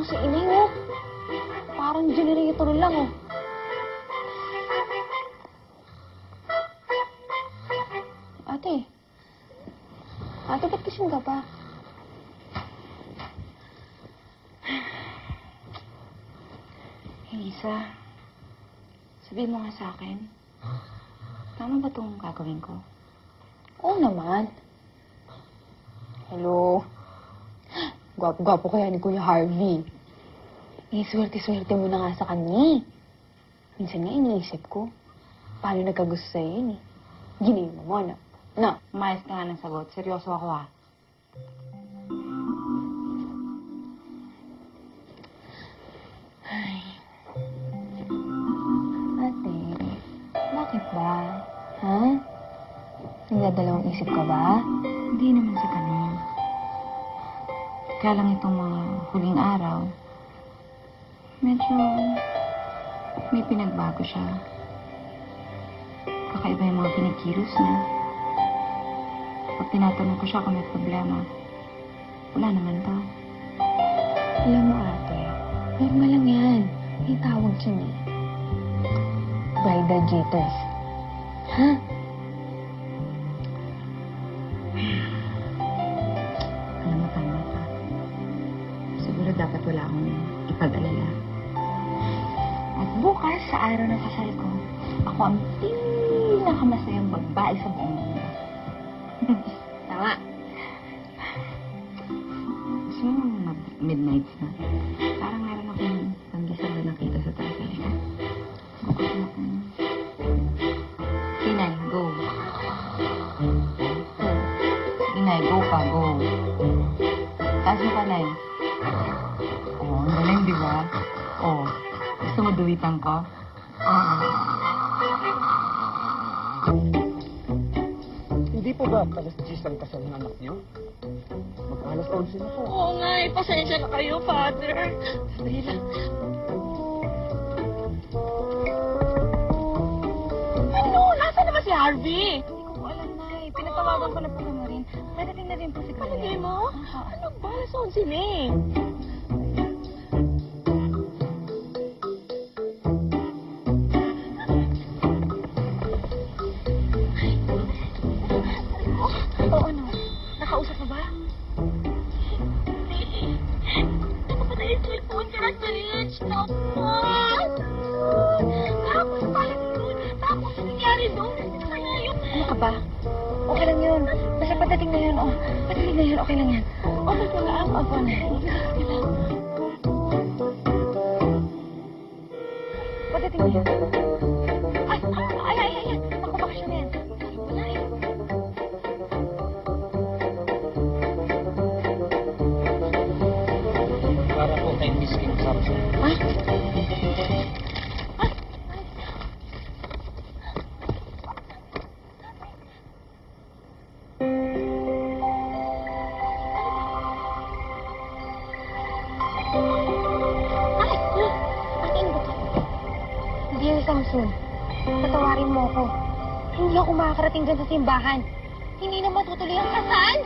si Inay, oh. Parang generator lang, oh. Ate. Ate, ba't kising ka pa? Elisa, sabihin mo nga sa akin, tama ba itong gagawin ko? Oo naman. Hello. Gwapo-gwapo kaya ni Kuya Harvey. Swerte-swerte mo na nga sa kanya. Minsan nga iniisip ko, paano nagkagusto sa'yo yun eh. Ginayin mo, no? No. Umayos ka nga ng sagot. Seryoso ako ah. Ay. Ate, bakit ba? Ha? Nagdadalawang isip ka ba? Hindi naman sa ganun. Kaya lang itong mga huling araw, medyo may pinagbago siya. Kakaiba yung mga kinikilos niya. Pag tinatanong ko siya kung may problema, wala naman daw. Alam mo, ate, normal lang yan. May tawag siya niya. Bridal jitters. Ha? Alam mo, tama ka. Siguro dapat wala akong ipag-alala. At bukas, sa araw ng kasal ko, ako ang pinakamasayang babae sa buong mundo. Tama. Gusto mo mag-midnights na? Parang meron akong panggisal na nakita sa taas. Okay na ako. Inay, go. Inay, go ka, go. Taas mo ka, Nay. Oo, ang galing, di ba? Oo. Gusto mo duwitan ko? Hindi po ba alas 10 ang kasal ng anak niyo? Mag-alas 11 na po. Oo nga, pasensya na kayo, Father. Dali lang. Ano? Nasaan naman si Harvey? Hindi ko po alam, Nay. Pinatawagan ko na po naman rin. Pwede na rin po si Kuya. Palagay mo? Ano ba? Alas 11 na eh. Oo, ano? Nakausap mo ba? Ano ba na yung cellphone ka na, Rich? Tapos? Tapos pala doon. Tapos ano nangyari doon? Kaya yung... Ano ka ba? Okay lang yun. Basta pagdating na yun, oh. Pagdating na yun, okay lang yan. Okay ko na, ako na. Pagdating na yun. Ay. Magpapakasyon na yan. Wala eh. Para po kay Miss Kim Samson. Dear Samson, patawarin mo ako. Hindi ako makakarating dyan sa simbahan. Hindi na matutuloy ang kasal.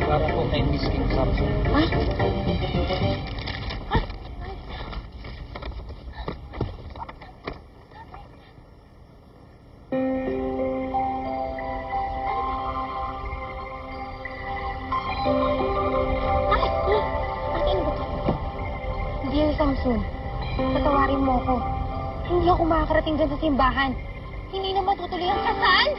Para po kay Miss Kim Samson. Dear Samson, patawarin mo ako. Hindi ako makakarating dyan sa simbahan. Hindi na matutuloy ang kasal.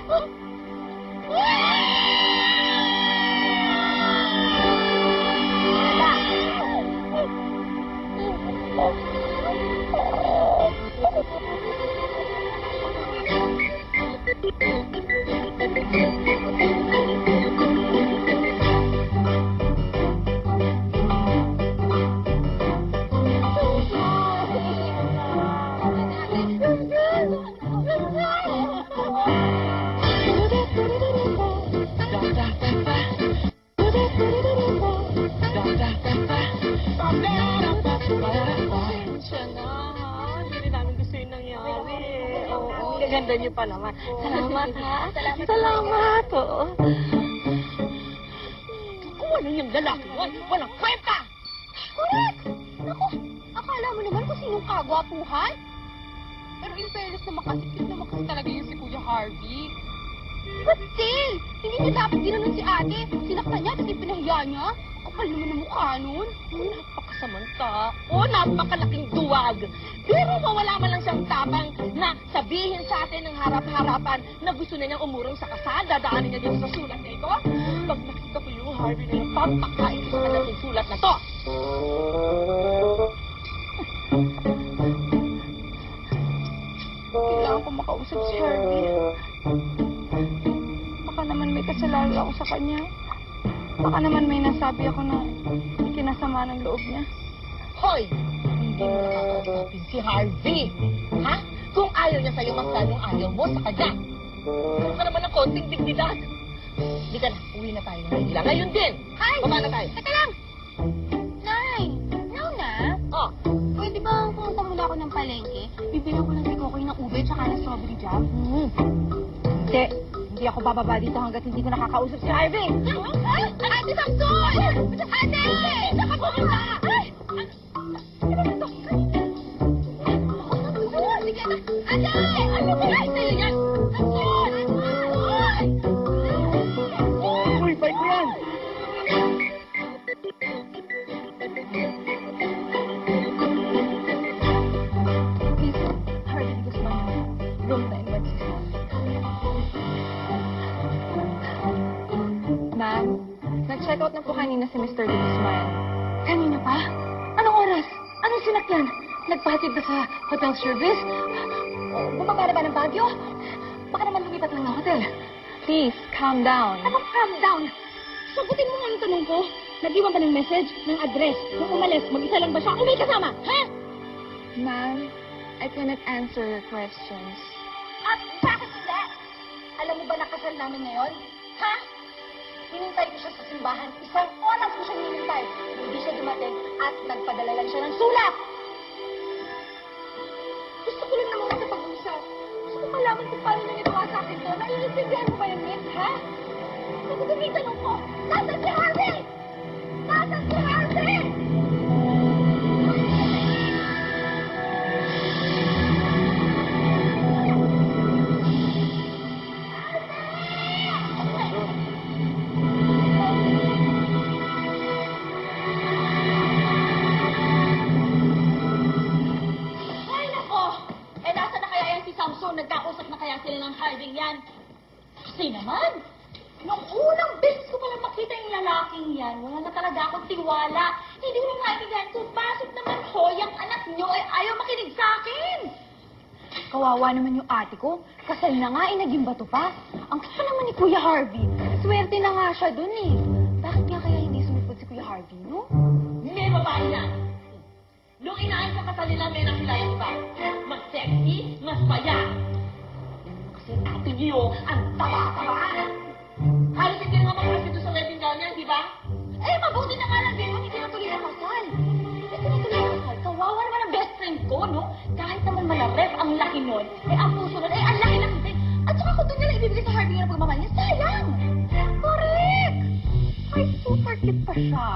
Pasensya na. Hindi rin namin gusto yung nangyari. Oo, gaganda niyo pa naman. Salamat, ha? Salamat. Oo. Kung ano yung lalaki mo, walang kwenta! Correct! Ako, akala mo naman kung sinong kagwapuhan? Pero in fairness naman kasi, cute naman kasi talaga yung si Kuya Harvey. But still, hindi niya dapat ginanon si ate. Sinaktan niya, tapos pinahiya niya. Kapal naman ang mukha nun. Napakasamanta. Napakalaking duwag. Pero mawala man lang siyang tapang na sabihin sa atin ng harap-harapan na gusto na niyang umurong sa kasal, dadaanin niya dito sa sulat na ito. Pag nakita ko yung Harvey na yung papakain ko sa kanya ng sulat na to. Kailangan ko makausap si Harvey. Baka naman may kasalanan ako sa kanya. Baka naman may nasabi ako na ikinasama ng loob niya. Hoy! Hindi mo nakakausapin si Harvey. Ha? Kung ayaw niya sa'yo, mas lalong ayaw mo sa kanya. Meron ka naman ng konting dignidad. Hindi ka na. Uwi na tayo ng Maynila. Ngayon din! Ay! Baba na tayo. Teka lang! Nay! Now na? Oh. Pwede ba pumunta muna ako ng palengke? Bibilang ko lang si Kokoy ng ube tsaka ng strawberry jam. Hindi. Hindi ako bababa dito hanggat hindi ko nakakausap si Harvey. Ate Samson! Ate! Saan ka pumunta? Ano ba ito? Sige, ate! Ano ba sa'yo yan? Samson! Uy, bike ko yan! Please, Harvey Guzman, room 916. Ma'am, nag-check out na po kanina si Mr. Guzman. Kanina pa? Anong oras? Anong sinakyan? Nagpahatid ba sa hotel service? Bumaba na ba ng Baguio? Baka naman lumipat lang ng hotel. Please, calm down. Ano calm down? Sagutin mo nga yung tanong ko. Nag-iwan ba ng message, ng address? Nung umalis, mag-isa lang ba siya? O may kasama? Ha? Ma'am, I cannot answer your questions. At bakit hindi? Alam mo ba nakasal namin ngayon? Ha? Hinintay ko siya sa simbahan. Isang oras ko siya hinintay. Hindi siya dumating at nagpadala lang siya ng sulat. Gusto ko lang naman makipag-usap. Gusto ko malaman kung paano niya ginawa sa akin to. Naiintindihan mo ba yun, Miss, ha? Sagutin mo yung tanong ko. Nasaan si Harvey? Nasaan si Harvey? Ay, nako! Eh, nasa na kaya yan si Samson? Nagkausap na kaya sila ng Harvey yan? Kasi naman, nung unang beses ko palang makita yung lalaking yan, wala na talaga akong tiwala. Hindi ko na maintindihan kung bakit naman ho, yung anak nyo ay ayaw makinig sa akin. Kawawa naman yung ate ko. Kasal na nga, naging bato pa. Ang gusto naman ni Kuya Harvey. Swerte na nga siya dun eh. Bakit nga kaya hindi sumipot si Kuya Harvey, no? Hindi, babae yan. Nung inaayos sa kasal nila, may nakilayan iba. Mas sexy, mas paya. Kasi ate niyo, ang taba-taba. Halos hindi nga makakasi doon sa wedding gown niya, di ba? Eh, mabuti na nga lang din, hindi natuloy ang kasal. Hindi natuloy ang kasal. Kawawa naman ang best friend ko, no? Kahit naman malarep ang laki nun, eh ang puso nun, eh ang laki lang din. At saka kung doon nila ibibigay sa Harvey ng pagmamahal niya, sayang! Correct! Ay, super cute pa siya.